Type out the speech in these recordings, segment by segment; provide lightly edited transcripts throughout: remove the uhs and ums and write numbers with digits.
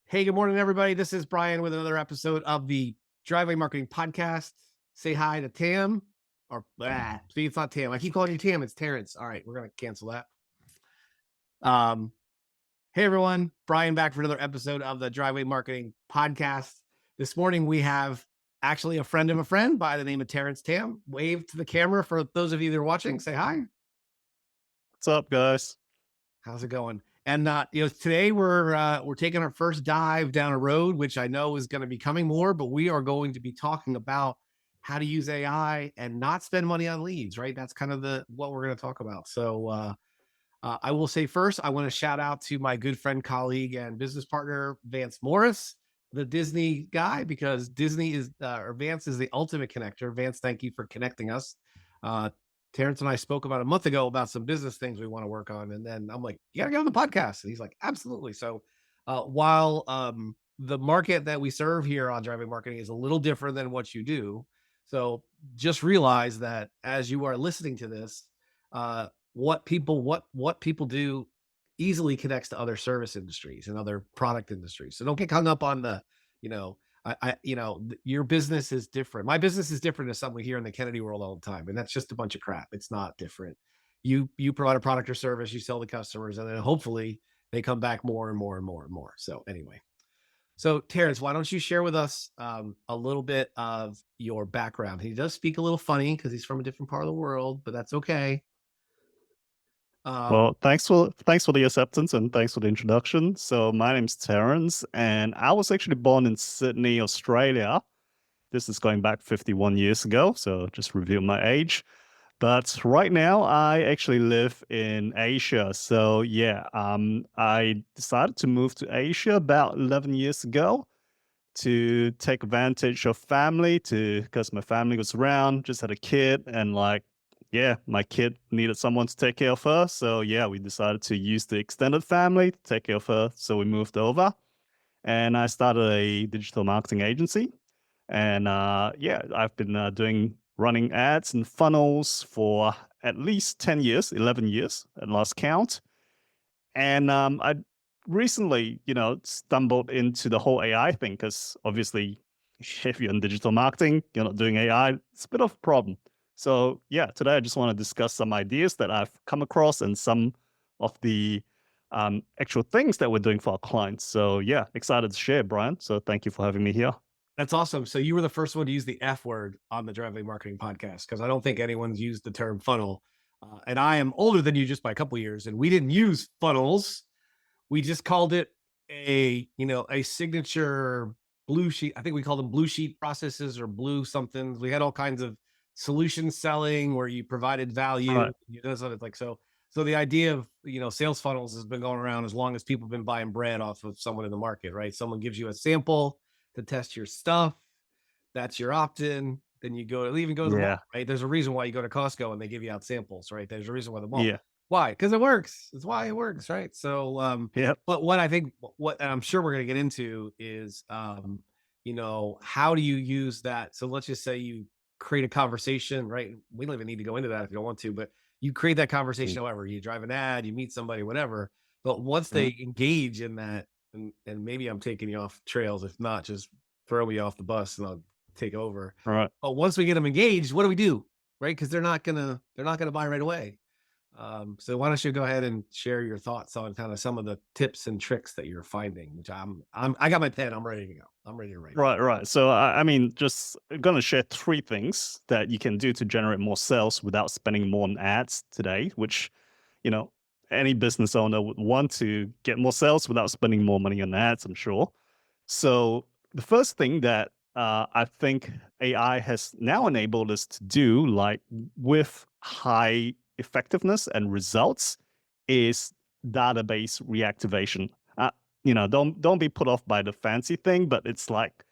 Hey, good morning, everybody. This is Brian with another episode of the Driveway Marketing Podcast. Say hi to Tam. See, it's not Tam. I keep calling you Tam. It's Terrence. All right, we're gonna cancel that. Um, hey everyone, Brian back for another episode of the Driveway Marketing Podcast. This morning we have actually a friend of a friend by the name of Terrence Tam. Wave to the camera for those of you that are watching. Say hi. What's up, guys? How's it going? And today we're taking our first dive down a road, which I know is going to be coming more, but we are going to be talking about how to use AI and not spend money on leads, right? That's kind of the what we're going to talk about. So I will say first, I want to shout out to my good friend, colleague, and business partner, Vance Morris, the Disney guy, because Disney is or Vance is the ultimate connector. Vance, thank you for connecting us. Uh, Terrence and I spoke about a month ago about some business things we want to work on, and then I'm like, "You got to get on the podcast," and he's like, "Absolutely." So, while the market that we serve here on driving marketing is a little different than what you do, so just realize that as you are listening to this, what people do easily connects to other service industries and other product industries. So don't get hung up on the, you know, your business is different. My business is different to something we hear in the Kennedy world all the time, and that's just a bunch of crap. It's not different. You provide a product or service, you sell to customers, and then hopefully they come back more and more and more and more. So anyway, so Terrence, why don't you share with us a little bit of your background? He does speak a little funny because he's from a different part of the world, but that's okay. Um, Well, thanks for the acceptance and thanks for the introduction. So my name's Terrence, and I was actually born in Sydney, Australia. This is going back 51 years ago, so just reveal my age. But right now, I actually live in Asia. So yeah, I decided to move to Asia about 11 years ago to take advantage of family to because my family was around, just had a kid, and like, yeah, my kid needed someone to take care of her. So yeah, we decided to use the extended family to take care of her. So we moved over and I started a digital marketing agency. And yeah, I've been doing running ads and funnels for at least 10 years, 11 years at last count. And I recently, stumbled into the whole AI thing because obviously, if you're in digital marketing, you're not doing AI, it's a bit of a problem. So, yeah, today I just want to discuss some ideas that I've come across and some of the actual things that we're doing for our clients. So, yeah, excited to share, Brian. So, thank you for having me here. That's awesome. So you were the first one to use the F word on the Driveway Marketing Podcast because I don't think anyone's used the term funnel. And I am older than you just by a couple years, and we didn't use funnels. We just called it a signature blue sheet. I think we called them blue sheet processes or blue something. We had all kinds of solution selling where you provided value. Right. You know, so it's like so. So the idea of sales funnels has been going around as long as people have been buying bread off of someone in the market, right? Someone gives you a sample to test your stuff. That's your opt-in. Then you go even go to the mall, Yeah. right? There's a reason why you go to Costco and they give you out samples, right? There's a reason why the mall. Yeah. Why? Because it works. It's why it works, right? So, Yep. but what I think, what and I'm sure we're going to get into is, how do you use that? So let's just say you create a conversation, right? We don't even need to go into that if you don't want to, but you create that conversation. However, you drive an ad, you meet somebody, whatever. But once Mm-hmm. they engage in that, and maybe I'm taking you off trails. If not, just throw me off the bus and I'll take over. Right. But once we get them engaged, what do we do? Right? Because they're not gonna buy right away. So why don't you go ahead and share your thoughts on kind of some of the tips and tricks that you're finding, which I got my pen. I'm ready to go. I'm ready to write. Right, right. So, I mean, just gonna share three things that you can do to generate more sales without spending more on ads today, which, you know, any business owner would want to get more sales without spending more money on ads, I'm sure. So, the first thing that I think AI has now enabled us to do, like with high effectiveness and results, is database reactivation. Don't be put off by the fancy thing, but it's like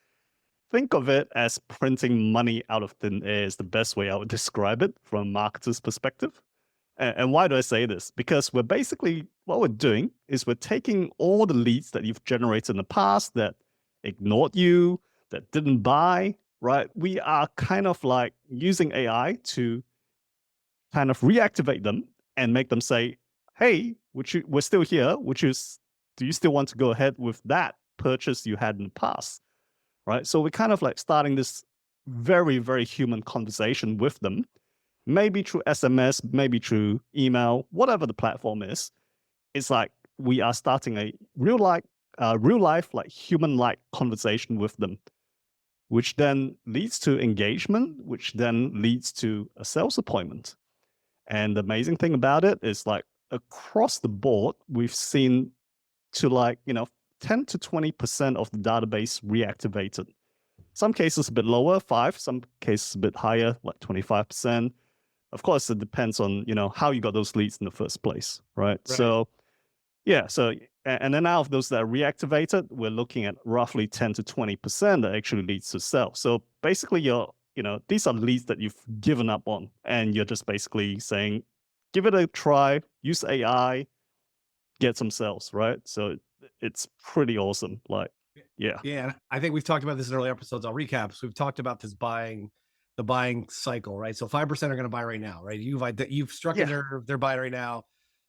think of it as printing money out of thin air is the best way I would describe it from a marketer's perspective. And why do I say this? Because we're basically what we're doing is we're taking all the leads that you've generated in the past that ignored you, that didn't buy, right? We are kind of like using AI to kind of reactivate them and make them say, "Hey, we're still here. Which is, do you still want to go ahead with that purchase you had in the past, right? So we're kind of like starting this very, very human conversation with them, maybe through SMS, maybe through email, whatever the platform is. It's like we are starting a real life, like human-like conversation with them, which then leads to engagement, which then leads to a sales appointment. And the amazing thing about it is like across the board, we've seen to like, 10 to 20% of the database reactivated. Some cases a bit lower, 5, some cases a bit higher, like 25%. Of course, it depends on, how you got those leads in the first place, right? Right. So yeah, so and then out of those that are reactivated, we're looking at roughly 10 to 20% that actually leads to sell. So basically these are leads that you've given up on and you're just basically saying, give it a try, use AI, get some sales, right? So it's pretty awesome. Like, yeah. Yeah, and I think we've talked about this in earlier episodes. I'll recap. So we've talked about the buying cycle, right? So 5% are going to buy right now, right? You've struck a Yeah. nerve. They're buying right now,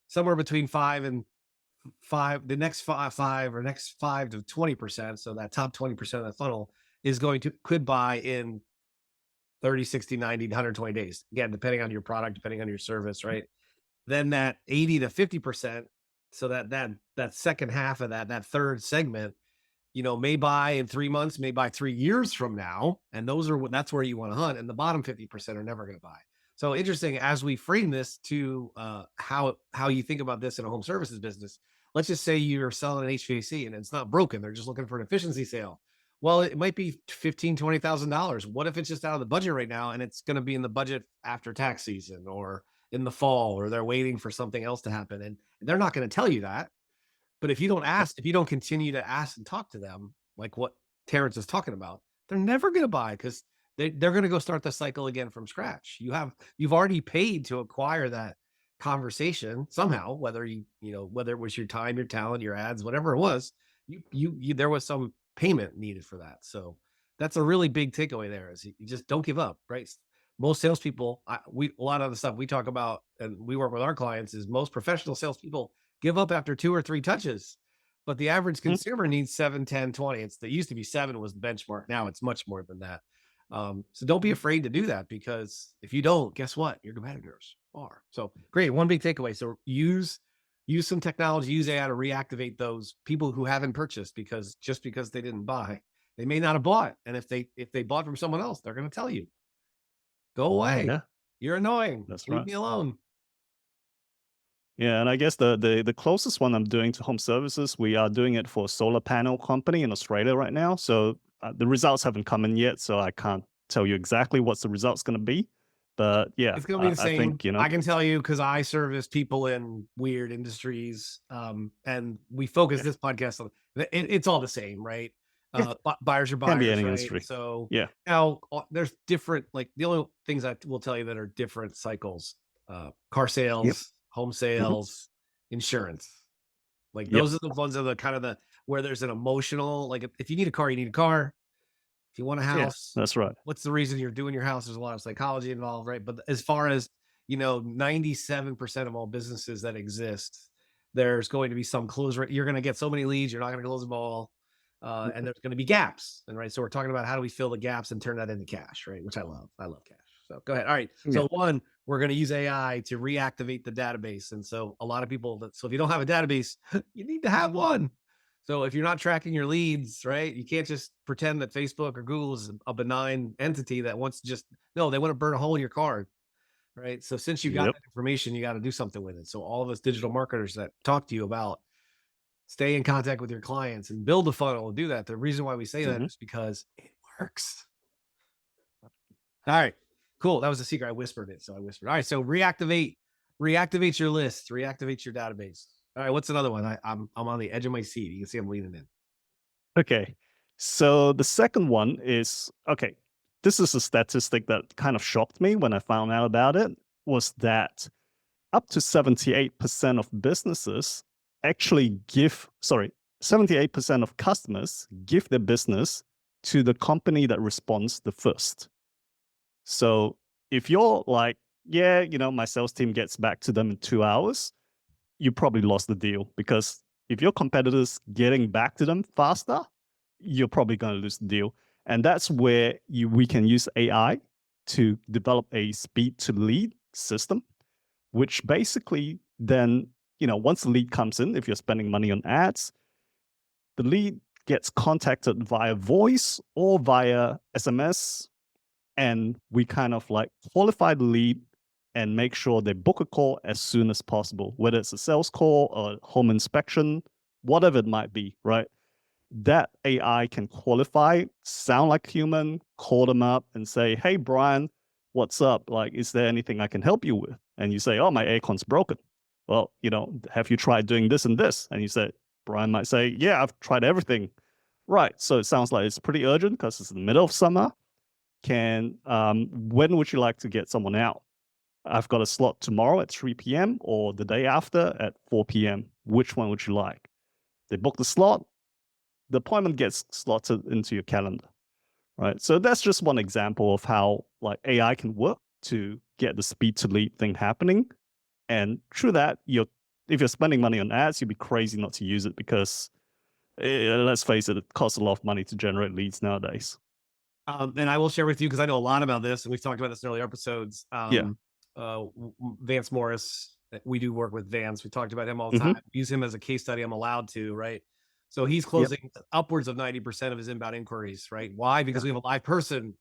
somewhere between 5, the next next 5 to 20%. So that top 20% of the funnel could buy in 30, 60, 90, 120 days. Again, depending on your product, depending on your service, right? Then that 80 to 50%. So that second half of that third segment, may buy in 3 months, may buy 3 years from now. And that's where you want to hunt. And the bottom 50% are never going to buy. So interesting as we frame this to how you think about this in a home services business. Let's just say you're selling an HVAC and it's not broken. They're just looking for an efficiency sale. Well, it might be $15,000, $20,000. What if it's just out of the budget right now and it's going to be in the budget after tax season or in the fall, or they're waiting for something else to happen? And they're not going to tell you that. But if you don't continue to ask and talk to them, like what Terrence is talking about, they're never going to buy because they're going to go start the cycle again from scratch. You've already paid to acquire that conversation somehow, whether it was your time, your talent, your ads, whatever it was, there was some payment needed for that. So that's a really big takeaway there is you just don't give up, right? Most salespeople, a lot of the stuff we talk about and we work with our clients is most professional salespeople give up after 2 or 3 touches. But the average Mhm. consumer needs 7, 10, 20. It used to be 7 was the benchmark. Now it's much more than that. So don't be afraid to do that because if you don't, guess what? Your competitors are. So great. One big takeaway. So use some technology, use AI to reactivate those people who haven't purchased because they didn't buy, they may not have bought. And if they bought from someone else, they're going to tell you, go away. Yeah, You're annoying. that's Leave right. me alone. Yeah, and I guess the closest one I'm doing to home services, we are doing it for a solar panel company in Australia right now. So the results haven't come in yet, so I can't tell you exactly what's the results going to be. But yeah, It's gonna be the I same. think I can tell you because I service people in weird industries, and we focus yeah, this podcast on it's all the same, right? yeah, Buyers are can be buyers, any right? industry. So Yeah, now there's different, like the only things I will tell you that are different cycles: car yep, sales, home hmm, sales, insurance. Like yep, those are the ones that are the kind of the where there's an emotional, like if you need a car, you need a car. If you want a yeah, house, that's right. what's the reason you're doing your house? There's a lot of psychology involved, right? But as far as 97% of all businesses that exist, there's going to be some close rate. You're going to get so many leads, you're not going to close them all. And Mhm. there's going to be gaps. And right. So we're talking about how do we fill the gaps and turn that into cash, right? Which I love. I love cash. So go ahead. All right. Yeah, So one, we're going to use AI to reactivate the database. And so a lot of people so if you don't have a database, you need to have one. So if you're not tracking your leads, right, you can't just pretend that Facebook or Google is a benign entity that wants to just no, they want to burn a hole in your card, right? So since you got yep, that information, you got to do something with it. So all of us digital marketers that talk to you about stay in contact with your clients and build a funnel and do that. The reason why we say that hmm, is because it works. All right, cool. That was a secret. I whispered it, so I whispered. All right, so reactivate your list, reactivate your database. All right, what's another one? I'm on the edge of my seat. You can see I'm leaning in. okay. So the second one is okay. This is a statistic that kind of shocked me when I found out about it. Was that up to 78% of businesses actually give, sorry, 78% of customers give their business to the company that responds the first. So if you're like, yeah, my sales team gets back to them in 2 hours, you probably lost the deal because If your competitors getting back to them faster, you're probably going to lose the deal. And that's where we can use AI to develop a speed to lead system, which basically then, once the lead comes in, if you're spending money on ads, the lead gets contacted via voice or via SMS, and we kind of like qualify the lead and make sure they book a call as soon as possible, whether it's a sales call or home inspection, whatever it might be, right? That AI can qualify, sound like human, call them up and say, "Hey, Brian, what's up? Like, is there anything I can help you with?" And you say, "Oh, my aircon's broken." Well, have you tried doing this and this? And you say, Brian might say, "Yeah, I've tried everything." Right. So it sounds like it's pretty urgent because it's in the middle of summer. When would you like to get someone out? I've got a slot tomorrow at 3 p.m. or the day after at 4 p.m. Which one would you like? They book the slot, the appointment gets slotted into your calendar, right? So that's just one example of how like AI can work to get the speed to lead thing happening. And through that, if you're spending money on ads, you'd be crazy not to use it because let's face it costs a lot of money to generate leads nowadays. And I will share with you because I know a lot about this, and we've talked about this in earlier episodes. Yeah. Vance Morris, we do work with Vance. We talked about him all the Hmm. time. Use him as a case study. I'm allowed to, right? So he's Yep. closing upwards of 90% of his inbound inquiries, right? Why? Yeah. Because we have a live person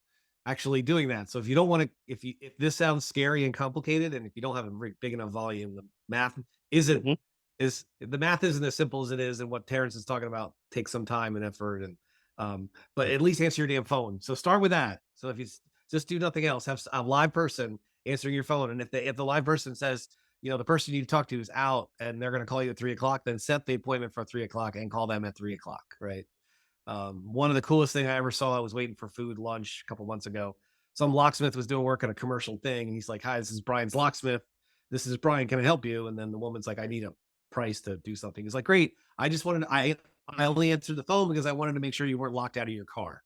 actually doing that. So if you don't want to, if this sounds scary and complicated, and if you don't have a big enough volume, the math isn't Hmm. is the math isn't as simple as it is, and what Terrence is talking about takes some time and effort, and but Yeah. at least answer your damn phone. So start with that. So if you just do nothing else, have a live person answering your phone, and if the live person says, the person you talk to is out and they're going to call you at 3 o'clock, then set the appointment for 3 o'clock and call them at 3 o'clock, right? One of the coolest thing I ever saw, I was waiting for food lunch a couple months ago. Some locksmith was doing work on a commercial thing, and he's like, "Hi, this is Brian's locksmith. This is Brian. Can I help you?" And then the woman's like, "I need a price to do something." He's like, "Great. I just wanted I only answered the phone because I wanted to make sure you weren't locked out of your car."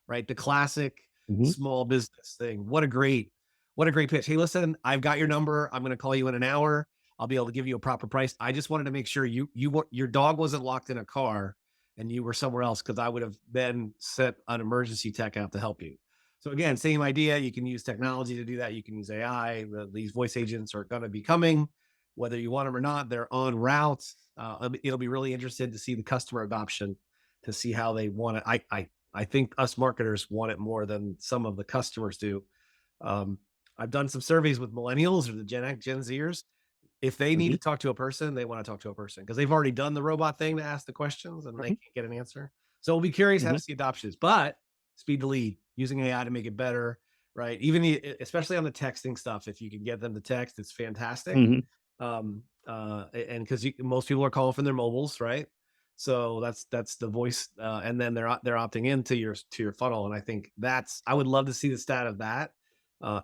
Right? The classic Hmm. small business thing. What a great pitch. Hey, listen, I've got your number. I'm going to call you in an hour. I'll be able to give you a proper price. I just wanted to make sure your dog wasn't locked in a car and you were somewhere else, because I would have then sent an emergency tech out to help you. So again, same idea. You can use technology to do that. You can use AI. These voice agents are going to be coming, whether you want them or not. They're on route. It'll be really interested to see the customer adoption, to see how they want it. I think us marketers want it more than some of the customers do. Um, I've done some surveys with millennials or the Gen X, Gen Zers. If they need Hmm. to talk to a person, they want to talk to a person because they've already done the robot thing to ask the questions and they Hmm. can't get an answer. So we'll be curious how Hmm. to see adoptions, but speed to lead, using AI to make it better, right? Even especially on the texting stuff, if you can get them to text, it's fantastic. Hmm. And because most people are calling from their mobiles, right? So that's the voice, and then they're opting into your funnel, and I think I would love to see the stat of that,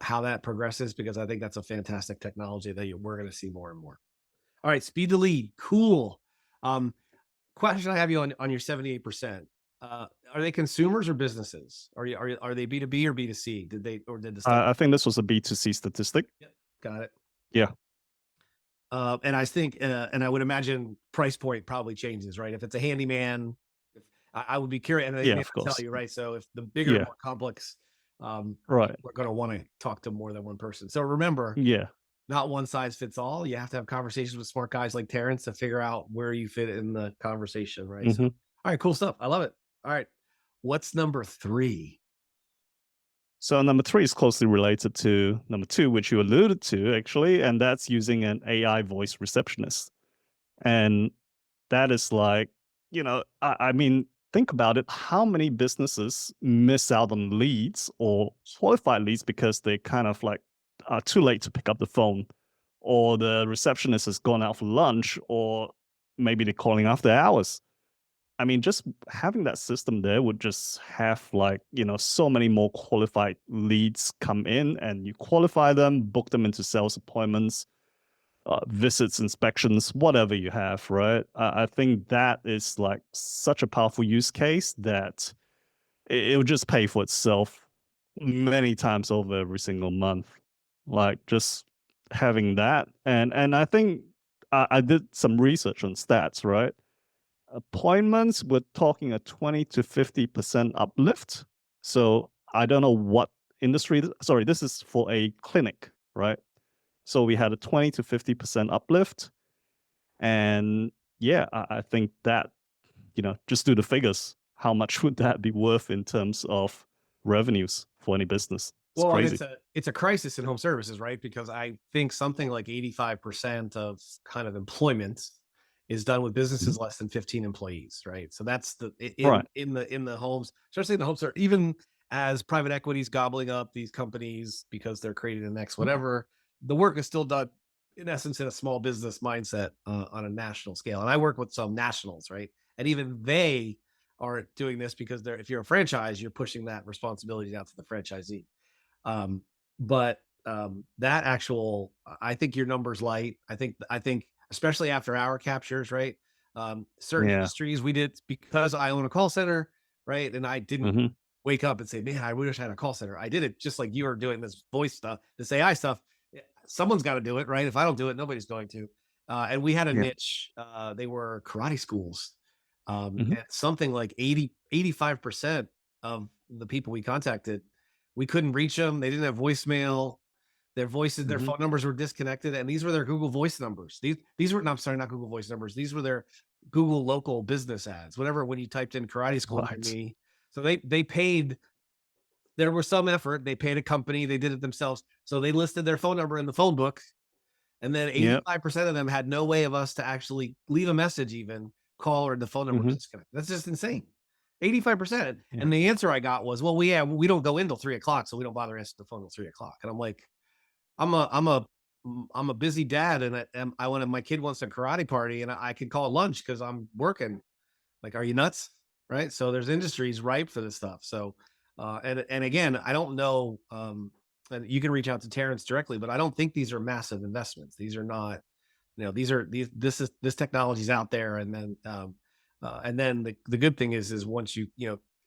how that progresses, because I think that's a fantastic technology that we're going to see more and more. All right, speed to lead, cool. Um, Question I have you on your 78%. Are they consumers or businesses? Are they B2B or B2C? Did the study? I think this was a B2C statistic. Yep, got it. Yeah. And I think, and I would imagine price point probably changes, right? If it's a handyman, if, I would be curious, and they Yeah, may of not tell course. you, right? So if the bigger, Yeah. more complex, Right. people are going to want to talk to more than one person. So remember, Yeah. not one size fits all. You have to have conversations with smart guys like Terrence to figure out where you fit in the conversation, right? So, Hmm. all right, cool stuff. I love it. All right, what's number three? So number three is closely related to number two, which you alluded to actually, and that's using an AI voice receptionist. And that is like, I mean, think about it. How many businesses miss out on leads or qualified leads because they kind of like are too late to pick up the phone, or the receptionist has gone out for lunch, or maybe they're calling after hours. I mean, just having that system there would just have like, so many more qualified leads come in and you qualify them, book them into sales appointments, visits, inspections, whatever you have, right? I think that is like such a powerful use case that it would just pay for itself many times over every single month. Like just having that. And I think I did some research on stats, right? appointments, we're talking a 20 to 50% uplift. So I don't know what industry. Sorry, this is for a clinic, right? So we had a 20 to 50% uplift. And yeah, I think that, just do the figures. How much would that be worth in terms of revenues for any business? It's Well, and crazy. it's a crisis in home services, right? Because I think something like 85% of kind of employment is done with Mhm. businesses less than 15 employees, right? So that's Right. in the homes, especially in the homes, even as private equities gobbling up these companies because they're creating the next Mhm. whatever, the work is still done in essence in a small business mindset on a national scale. And I work with some nationals, right? And even they aren't doing this because they're if you're a franchise, you're pushing that responsibility down to the franchisee. Um, but that actual, I think your number's light. I think especially after hour captures, right? Certain Yeah. industries we did because I own a call center, right? And I didn't Hmm. wake up and say, man, I wish I had a call center. I did it just like you are doing this voice stuff, this AI stuff. Someone's got to do it, right? If I don't do it, nobody's going to. And we had a Yeah. niche. They were karate schools. Hmm. And something like 85% of the people we contacted, we couldn't reach them. They didn't have voicemail. Their voices, their Hmm. phone numbers were disconnected, and these were their Google Voice numbers. These were no, I'm sorry, not Google Voice numbers. These were their Google local business ads. Whatever when you typed in karate school near Right. me. So they paid. There was some effort. They paid a company. They did it themselves. So they listed their phone number in the phone book, and then Yeah. 85% of them had no way of us to actually leave a message, even call, or the phone number was Hmm. disconnected. That's just insane. 85%. Yeah. And the answer I got was, well, we don't go in till 3 o'clock, so we don't bother answering the phone till 3 o'clock. And I'm like, I'm a busy dad, and I want my kid wants a karate party, and I can call lunch because I'm working. Like, are you nuts? Right. So there's industries ripe for this stuff. So, and again, I don't know. And you can reach out to Terrence directly, but I don't think these are massive investments. These are not, these are these. This technology's out there, and then the good thing is once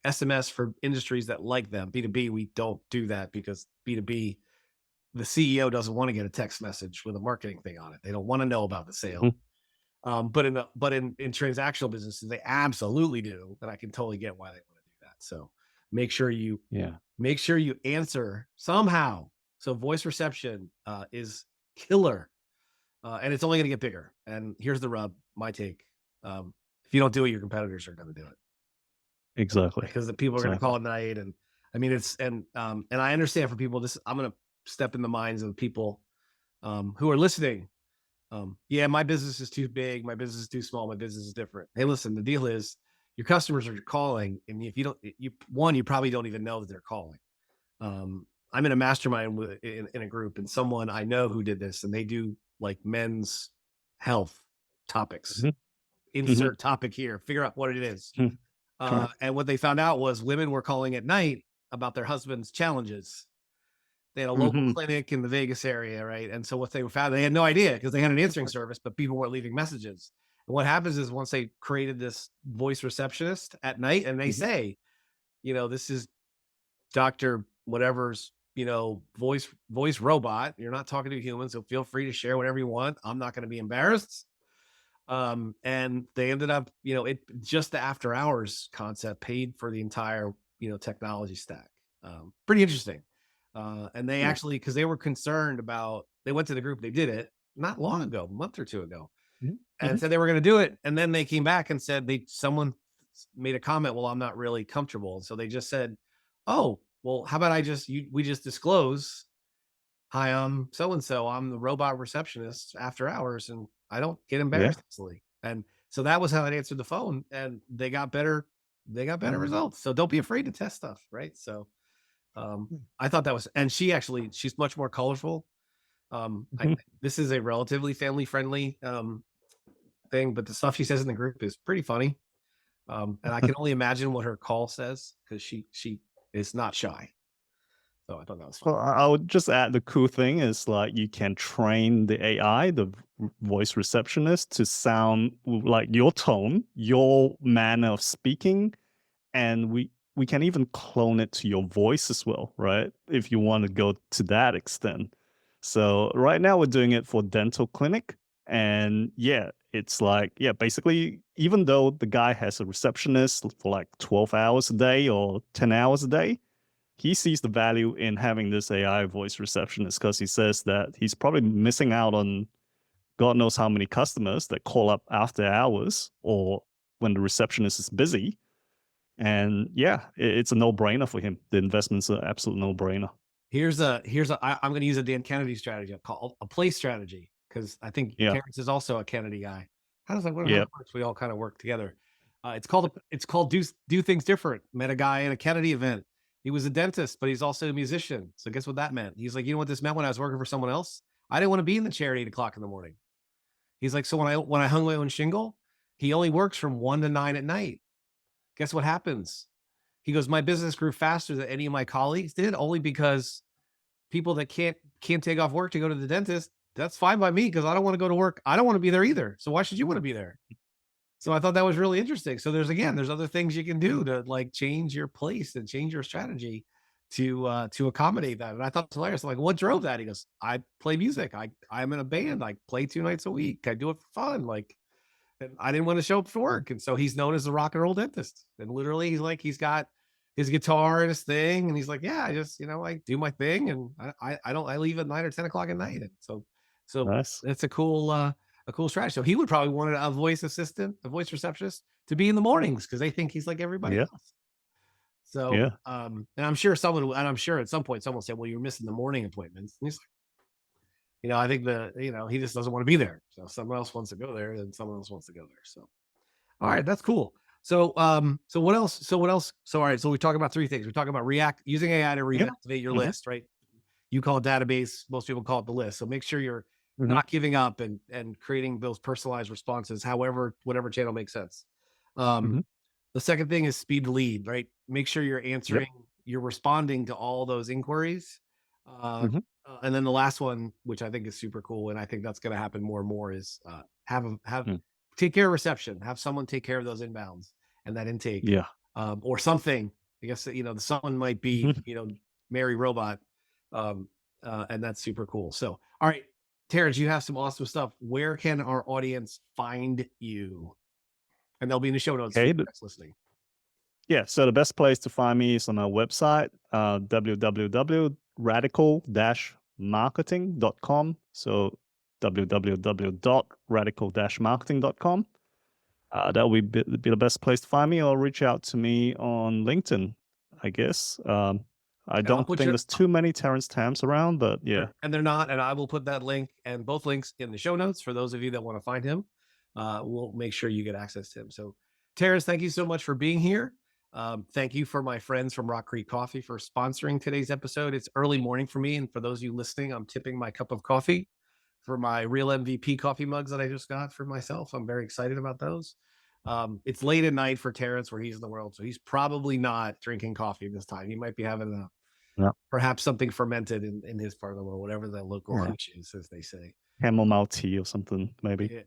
SMS for industries that like them. B2B, we don't do that because B2B, the CEO doesn't want to get a text message with a marketing thing on it. They don't want to know about the sale. Hmm. But in transactional businesses, they absolutely do, and I can totally get why they want to do that. So make sure you Yeah. make sure you answer somehow. So voice reception is killer, and it's only going to get bigger. And here's the rub. My take: if you don't do it, your competitors are going to do it Exactly. because the people are going to Exactly. call at night. And I mean, and I understand for people. This I'm going to step in the minds of the people who are listening. Yeah, my business is too big. My business is too small. My business is different. Hey, listen, the deal is your customers are calling, and if you don't, you probably don't even know that they're calling. I'm in a mastermind in a group, and someone I know who did this, and they do like men's health topics. Hmm. Hmm. Insert topic here. Figure out what it is. Right. And what they found out was women were calling at night about their husband's challenges. They had a local Hmm. clinic in the Vegas area, right? And so what they found, they had no idea because they had an answering service, but people weren't leaving messages. And what happens is once they created this voice receptionist at night, and they Hmm. say, this is Doctor whatever's voice robot. You're not talking to a human, so feel free to share whatever you want. I'm not going to be embarrassed. And they ended up, it just the after hours concept paid for the entire, technology stack. Pretty interesting. And they Yeah. actually, because they were concerned about, they went to the group, they did it not long ago, a month or two ago, Mhm. and Mhm. said they were going to do it. And then they came back and said someone made a comment, well, I'm not really comfortable. And so they just said, oh, well, how about we just disclose, hi, I'm so and so. I'm the robot receptionist after hours, and I don't get Yeah. embarrassed easily. And so that was how it answered the phone, and they got better. They got better results. So don't be afraid to test stuff, right? So Mm. I thought that was, and she's much more colorful. Mhm. This is a relatively family friendly thing, but the stuff she says in the group is pretty funny. And I can only imagine what her call says because she is not shy. So I thought that was fun. Well, I would just add the cool thing is like you can train the AI, the voice receptionist, to sound like your tone, your manner of speaking, and we can even clone it to your voice as well, right? If you want to go to that extent. So right now we're doing it for dental clinic, and yeah, it's like, yeah, basically, even though the guy has a receptionist for like 12 hours a day or 10 hours a day, he sees the value in having this AI voice receptionist because he says that he's probably missing out on God knows how many customers that call up after hours or when the receptionist is busy. And yeah, it's a no-brainer for him. The investment's an absolute no-brainer. I'm going to use a Dan Kennedy strategy. I'll call a play strategy because I think Yeah. Terrence is also a Kennedy guy. How does that how Yeah. that works? We all kind of work together. It's called do things different. Met a guy at a Kennedy event. He was a dentist, but he's also a musician. So guess what that meant? He's like, you know what this meant when I was working for someone else? I didn't want to be in the chair at 8 o'clock in the morning. He's like, so when I hung my own shingle, he only works from 1 to 9 at night. Guess what happens? He goes, my business grew faster than any of my colleagues did, only because people that can't take off work to go to the dentist, that's fine by me because I don't want to go to work. I don't want to be there either. So why should you want to be there? So I thought that was really interesting. So there's other things you can do to like change your place and change your strategy to accommodate that. And I thought it's hilarious. I'm like, what drove that? He goes, I play music. I'm in a band. I play 2 nights a week. I do it for fun. Like, and I didn't want to show up for work. And so he's known as the rock and roll dentist. And literally he's got his guitar and his thing. And he's like, yeah, I just, I do my thing. And I leave at 9 or 10 o'clock at night. And so Nice. it's a cool strategy. So he would probably want a voice assistant, a voice receptionist to be in the mornings because they think he's like everybody Yeah. else. So, Yeah. and I'm sure at some point someone will say, well, you're missing the morning appointments. And he's like, I think he just doesn't want to be there. So someone else wants to go there and someone else wants to go there. So all right, that's cool. So what else? So all right, so we talk about three things. We talk about using AI to Yeah. reactivate your Mhm. list, right? You call it database, most people call it the list. So make sure you're Mhm. not giving up and creating those personalized responses, however, whatever channel makes sense. Um, Mhm. the second thing is speed to lead, right? Make sure Yep. you're responding to all those inquiries. Uh, Mhm. and then the last one, which I think is super cool, and I think that's going to happen more and more, is Mm. take care of reception. Have someone take care of those inbounds and that intake, Yeah. or something. I guess the someone might be Mhm. Mary Robot, and that's super cool. So, all right, Terrence, you have some awesome stuff. Where can our audience find you? And they'll be in the show notes for Okay. you guys listening. Yeah. So the best place to find me is on our website, www.radical-marketing.com. So www.radical-marketing.com. That will be the best place to find me, or reach out to me on LinkedIn, I guess. I And I'll don't put think your there's too many Terrence Tams around, but yeah. and they're not, and I will put that link and both links in the show notes for those of you that want to find him. We'll make sure you get access to him. So, Terrence, thank you so much for being here. Thank you for my friends from Rock Creek Coffee for sponsoring today's episode. It's early morning for me, and for those of you listening, I'm tipping my cup of coffee for my real MVP coffee mugs that I just got for myself. I'm very excited about those. It's late at night for Terrence where he's in the world, so he's probably not drinking coffee this time. He might be having Yeah. perhaps something fermented in his part of the world, whatever the local Yeah. hutch is, as they say. Chamomile tea or something, maybe. Yeah.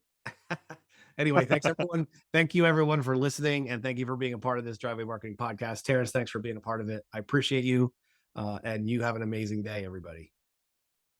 Anyway, thanks everyone. Thank you everyone for listening, and thank you for being a part of this Driveway Marketing Podcast. Terrence, thanks for being a part of it. I appreciate you, and you have an amazing day, everybody.